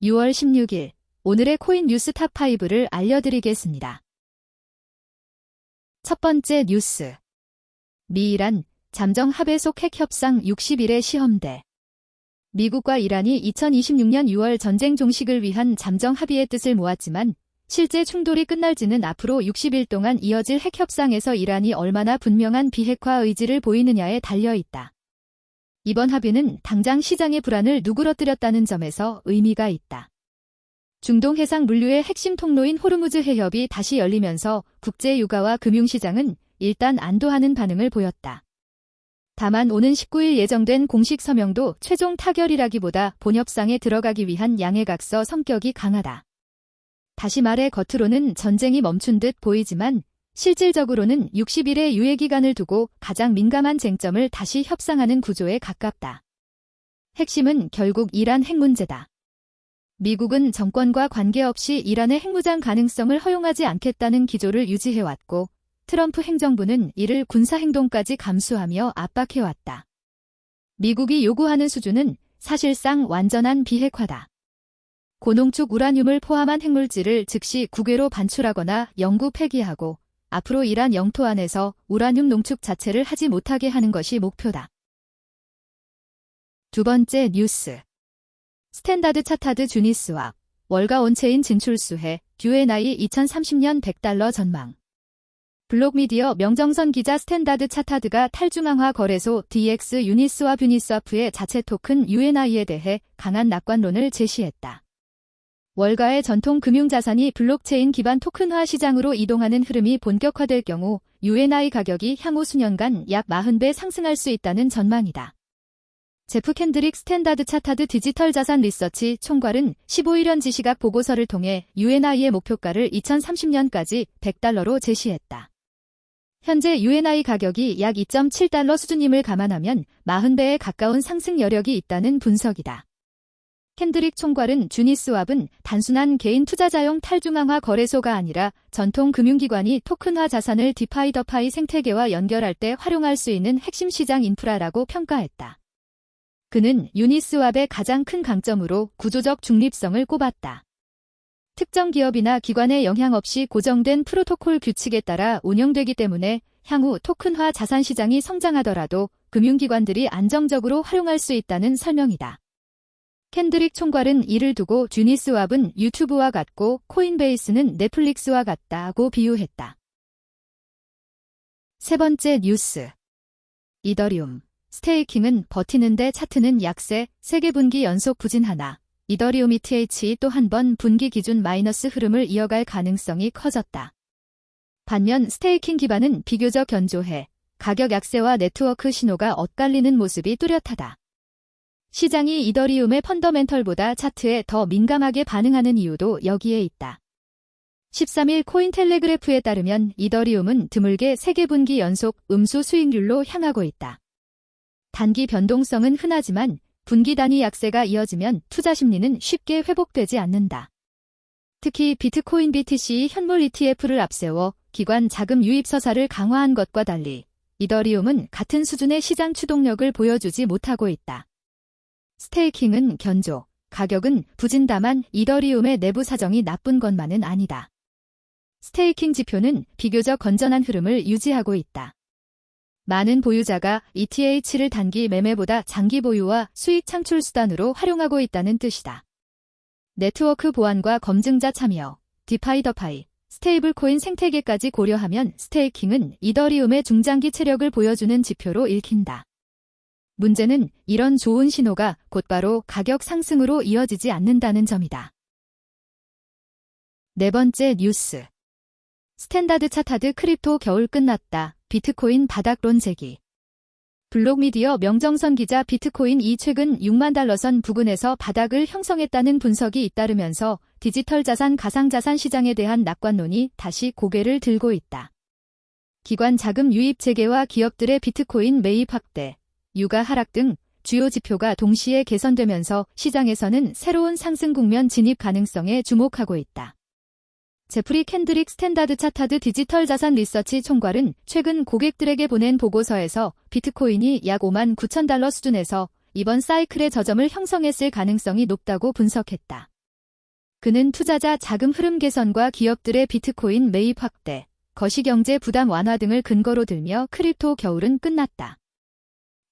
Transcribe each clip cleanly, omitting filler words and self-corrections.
6월 16일 오늘의 코인 뉴스 탑5를 알려드리겠습니다. 첫 번째 뉴스. 미-이란 잠정 합의속 핵 협상 60일의 시험대. 미국과 이란이 2026년 6월 전쟁 종식을 위한 잠정 합의의 뜻을 모았지만 실제 충돌이 끝날지는 앞으로 60일 동안 이어질 핵 협상에서 이란이 얼마나 분명한 비핵화 의지를 보이느냐에 달려있다. 이번 합의는 당장 시장의 불안을 누그러뜨렸다는 점에서 의미가 있다. 중동 해상 물류의 핵심 통로인 호르무즈 해협이 다시 열리면서 국제 유가와 금융시장은 일단 안도하는 반응을 보였다. 다만 오는 19일 예정된 공식 서명도 최종 타결이라기보다 본협상에 들어가기 위한 양해각서 성격이 강하다. 다시 말해 겉으로는 전쟁이 멈춘 듯 보이지만 실질적으로는 60일의 유예기간을 두고 가장 민감한 쟁점을 다시 협상하는 구조에 가깝다. 핵심은 결국 이란 핵 문제다. 미국은 정권과 관계없이 이란의 핵무장 가능성을 허용하지 않겠다는 기조를 유지해왔고 트럼프 행정부는 이를 군사행동까지 감수하며 압박해왔다. 미국이 요구하는 수준은 사실상 완전한 비핵화다. 고농축 우라늄을 포함한 핵물질을 즉시 국외로 반출하거나 영구 폐기하고 앞으로 이란 영토 안에서 우라늄 농축 자체를 하지 못하게 하는 것이 목표다. 두 번째 뉴스. 스탠다드 차타드 주니스왑 월가 온체인 진출 수혜 UNI 2030년 $100 전망. 블록미디어 명정선 기자 스탠다드 차타드가 탈중앙화 거래소 DX 유니스왑 유니스왑의 자체 토큰 UNI에 대해 강한 낙관론을 제시했다. 월가의 전통 금융자산이 블록체인 기반 토큰화 시장으로 이동하는 흐름이 본격화될 경우 UNI 가격이 향후 수년간 약 40배 상승할 수 있다는 전망이다. 제프 캔드릭 스탠다드 차타드 디지털 자산 리서치 총괄은 15일 지시각 보고서를 통해 UNI의 목표가를 2030년까지 $100로 제시했다. 현재 UNI 가격이 약 $2.7 수준임을 감안하면 40배에 가까운 상승 여력이 있다는 분석이다. 캔드릭 총괄은 주니스왑은 단순한 개인 투자자용 탈중앙화 거래소가 아니라 전통 금융기관이 토큰화 자산을 디파이 더파이 생태계와 연결할 때 활용할 수 있는 핵심 시장 인프라라고 평가했다. 그는 유니스왑의 가장 큰 강점으로 구조적 중립성을 꼽았다. 특정 기업이나 기관의 영향 없이 고정된 프로토콜 규칙에 따라 운영되기 때문에 향후 토큰화 자산 시장이 성장하더라도 금융기관들이 안정적으로 활용할 수 있다는 설명이다. 캔드릭 총괄은 이를 두고 주니스왑은 유튜브와 같고 코인베이스는 넷플릭스와 같다고 비유했다. 세 번째 뉴스. 이더리움. 스테이킹은 버티는데 차트는 약세, 세계 분기 연속 부진 하나. 이더리움 ETH 또 한 번 분기 기준 마이너스 흐름을 이어갈 가능성이 커졌다. 반면 스테이킹 기반은 비교적 견조해 가격 약세와 네트워크 신호가 엇갈리는 모습이 뚜렷하다. 시장이 이더리움의 펀더멘털보다 차트에 더 민감하게 반응하는 이유도 여기에 있다. 13일 코인텔레그래프에 따르면 이더리움은 드물게 세계 분기 연속 음수 수익률로 향하고 있다. 단기 변동성은 흔하지만 분기 단위 약세가 이어지면 투자 심리는 쉽게 회복되지 않는다. 특히 비트코인 BTC 현물 ETF를 앞세워 기관 자금 유입 서사를 강화한 것과 달리 이더리움은 같은 수준의 시장 추동력을 보여주지 못하고 있다. 스테이킹은 견조, 가격은 부진 다만 이더리움의 내부 사정이 나쁜 것만은 아니다. 스테이킹 지표는 비교적 건전한 흐름을 유지하고 있다. 많은 보유자가 ETH를 단기 매매보다 장기 보유와 수익 창출 수단으로 활용하고 있다는 뜻이다. 네트워크 보안과 검증자 참여, 디파이 더파이, 스테이블 코인 생태계까지 고려하면 스테이킹은 이더리움의 중장기 체력을 보여주는 지표로 읽힌다. 문제는 이런 좋은 신호가 곧바로 가격 상승으로 이어지지 않는다는 점이다. 네 번째 뉴스. 스탠다드 차타드 크립토 겨울 끝났다. 비트코인 바닥론 제기. 블록미디어 명정선 기자 비트코인이 최근 $60,000선 부근에서 바닥을 형성했다는 분석이 잇따르면서 디지털 자산 가상자산 시장에 대한 낙관론이 다시 고개를 들고 있다. 기관 자금 유입 재개와 기업들의 비트코인 매입 확대, 유가 하락 등 주요 지표가 동시에 개선되면서 시장에서는 새로운 상승 국면 진입 가능성에 주목하고 있다. 제프리 캔드릭 스탠다드 차타드 디지털 자산 리서치 총괄은 최근 고객들에게 보낸 보고서에서 비트코인이 약 $59,000 수준에서 이번 사이클의 저점을 형성했을 가능성이 높다고 분석했다. 그는 투자자 자금 흐름 개선과 기업들의 비트코인 매입 확대, 거시경제 부담 완화 등을 근거로 들며 크립토 겨울은 끝났다.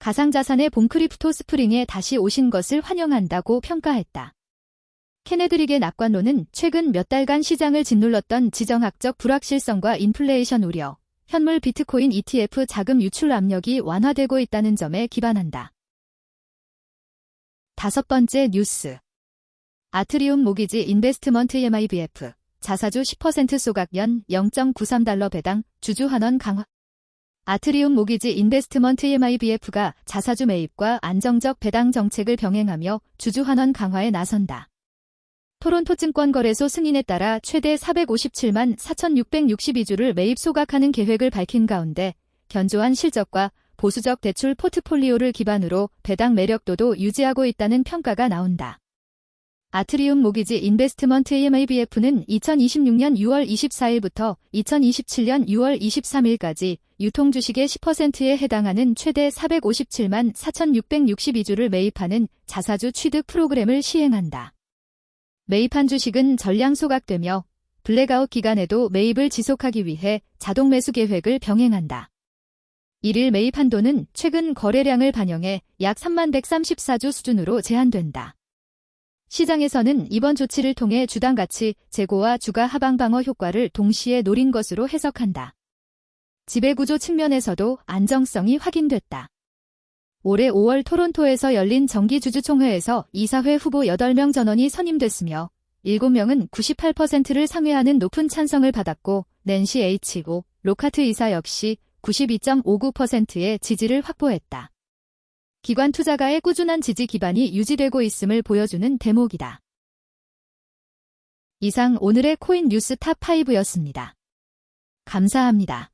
가상자산의 봄 크립토 스프링에 다시 오신 것을 환영한다고 평가했다. 케네드릭의 낙관론은 최근 몇 달간 시장을 짓눌렀던 지정학적 불확실성과 인플레이션 우려, 현물 비트코인 ETF 자금 유출 압력이 완화되고 있다는 점에 기반한다. 5번째 뉴스. 아트리움 모기지 인베스트먼트 MIBF, 자사주 10% 소각 연 0.93달러 배당, 주주 환원 강화. 아트리움 모기지 인베스트먼트 MIBF가 자사주 매입과 안정적 배당 정책을 병행하며 주주 환원 강화에 나선다. 토론토 증권거래소 승인에 따라 최대 457만 4,662주를 매입 소각하는 계획을 밝힌 가운데 견조한 실적과 보수적 대출 포트폴리오를 기반으로 배당 매력도도 유지하고 있다는 평가가 나온다. 아트리움 모기지 인베스트먼트 MIBF는 2026년 6월 24일부터 2027년 6월 23일까지 유통주식의 10%에 해당하는 최대 457만 4,662주를 매입하는 자사주 취득 프로그램을 시행한다. 매입한 주식은 전량 소각되며 블랙아웃 기간에도 매입을 지속하기 위해 자동 매수 계획을 병행한다. 1일 매입 한도는 최근 거래량을 반영해 약 3134주 수준으로 제한된다. 시장에서는 이번 조치를 통해 주당 가치 제고와 주가 하방 방어 효과를 동시에 노린 것으로 해석한다. 지배구조 측면에서도 안정성이 확인됐다. 올해 5월 토론토에서 열린 정기주주총회에서 이사회 후보 8명 전원이 선임됐으며 7명은 98%를 상회하는 높은 찬성을 받았고 낸시 H.O. 로카트 이사 역시 92.59%의 지지를 확보했다. 기관 투자가의 꾸준한 지지 기반이 유지되고 있음을 보여주는 대목이다. 이상 오늘의 코인 뉴스 탑5였습니다. 감사합니다.